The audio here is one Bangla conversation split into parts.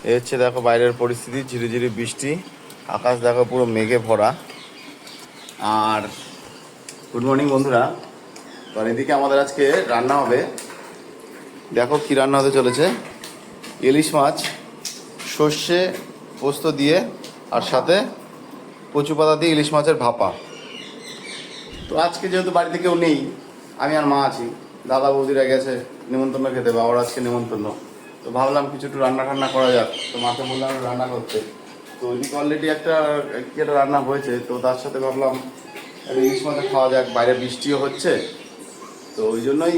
এই হচ্ছে দেখো বাইরের পরিস্থিতি, ঝিরিঝিরি বৃষ্টি, আকাশ দেখো পুরো মেঘে ভরা। আর গুড মর্নিং বন্ধুরা। তো এদিকে আমাদের আজকে রান্না হবে, দেখো কি রান্না হতে চলেছে। ইলিশ মাছ সর্ষে পোস্ত দিয়ে, আর সাথে কচু পাতা দিয়ে ইলিশ মাছের ভাপা। তো আজকে যেহেতু বাড়িতে কেউ নেই, আমি আর মা আছি, দাদা বৌদিরা গেছে নিমন্ত্রণ খেতে, বাবার আজকে নিমন্ত্রণ। তো ভাবলাম কিছু একটু রান্না ঠান্না করা যাক, তো মাকে বললাম রান্না করতে। তো ওইদিকে অলরেডি একটা রান্না হয়েছে, তো তার সাথে ভাবলাম ইলিশ মাছটা খাওয়া যাক, বাইরে বৃষ্টিও হচ্ছে, তো ওই জন্যই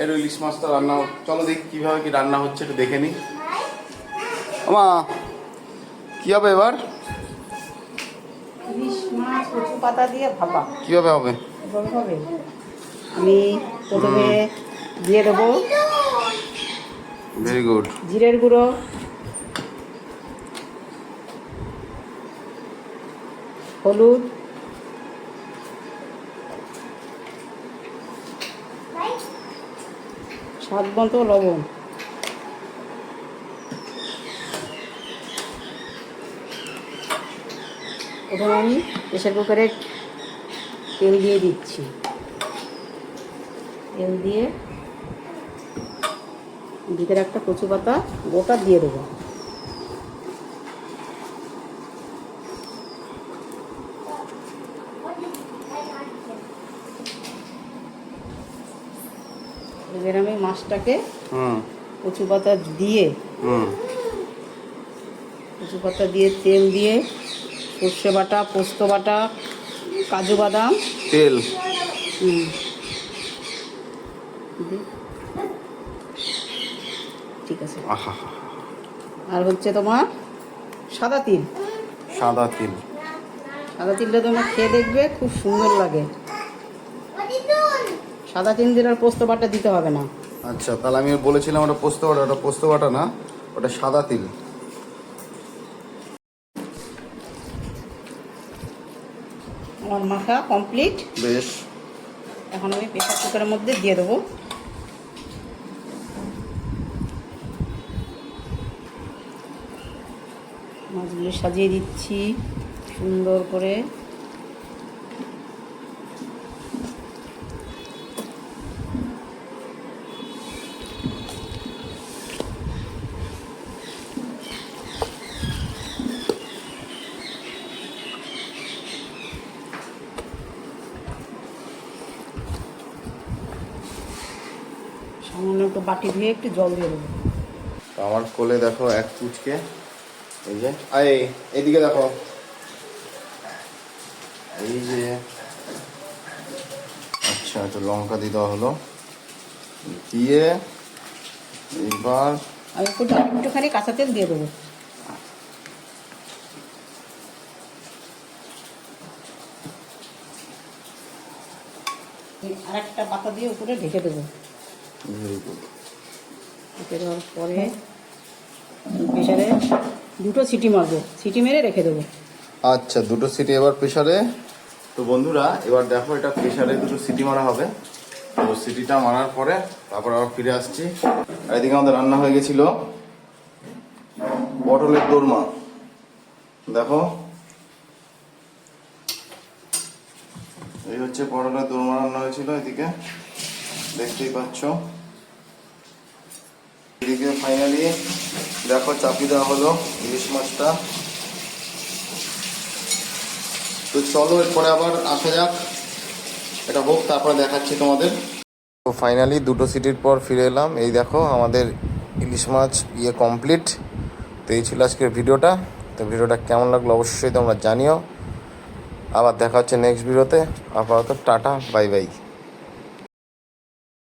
একটু ইলিশ মাছটা রান্না। চলো দেখি কীভাবে কি রান্না হচ্ছে, একটু দেখে নিই। মা কী হবে এবার? ইলিশ মাছ কচু পাতা দিয়ে ভাপা কীভাবে হবে? হবে। আমি প্রথমে দিয়ে দেবো ভেরি গুড জিরের গুঁড়ো, হলুদ, স্বাদ মতো লবণ, প্রথমে আমি প্রেসার কুকারে তেল দিয়ে দিচ্ছি। তেল দিয়ে ভিতরে একটা কচু পাতা গোটা দিয়ে দেবো। এবার আমি মাছটাকে কচু পাতা দিয়ে তেল দিয়ে সর্ষে বাটা, পোস্ত বাটা, কাজু বাদাম, তেল ঠিক আছে। আর হচ্ছে তোমার সাদা তিল। সাদা তিলটা তোমরা খেয়ে দেখবে, খুব সুন্দর লাগে। সাদা তিল দিলে আর পোস্ত বাটা দিতে হবে না। আচ্ছা, তাহলে আমি বলেছিলাম ওটা পোস্ত বাটা, ওটা পোস্ত বাটা না, ওটা সাদা তিল। আমার মাখা কমপ্লিট। বেশ, এখন আমি প্রেসার কুকারের মধ্যে দিয়ে দেবো। মাছগুলো সাজিয়ে দিচ্ছি সুন্দর করে। সামান্য একটু বাটি ধুয়ে একটু জল দিয়ে দেবো। তো আমার কোলে দেখো এক কুচকে, এই যে এইদিকে দেখো, এই যে আচ্ছা একটু লঙ্কা দিয়ে দেওয়া হলো, দিয়ে এবার আমি একটুখানি কাঁচা তেল দিয়ে দেবো। আর একটা পাতা দিয়ে উপরে ঢেকে দেবো। ঢেকে দেওয়ার পরে প্রেসারে 2টো সিটি মারবো, সিটি মেরে রেখে দেবো। আচ্ছা, 2টো সিটি এবার প্রেসারে। তো বন্ধুরা এবার দেখো, এটা প্রেসারে 2টো সিটি মারা হবে। তো সিটিটা মারার পরে তারপর আবার ফিরে আসছি। আর এদিকে আমাদের রান্না হয়ে গেছিল পটলের দোরমা। দেখো এই হচ্ছে পটলের দোরমা রান্না হয়েছিল, এদিকে দেখতেই পাচ্ছ। এদিকে ফাইনালি দেখো চাপি দেওয়া হলো ইলিশ মাছটা। তো চলো এরপরে আবার আসা যাক, এটা হোক, তারপরে দেখাচ্ছি তোমাদের। তো ফাইনালি 2টো সিটির পর ফিরে এলাম। এই দেখো আমাদের ইলিশ মাছ কমপ্লিট। তো এই ছিল আজকের ভিডিওটা। তো ভিডিওটা কেমন লাগলো অবশ্যই তোমরা জানিও। আবার দেখা হচ্ছে নেক্সট ভিডিওতে। আপাতত টাটা, বাই বাই।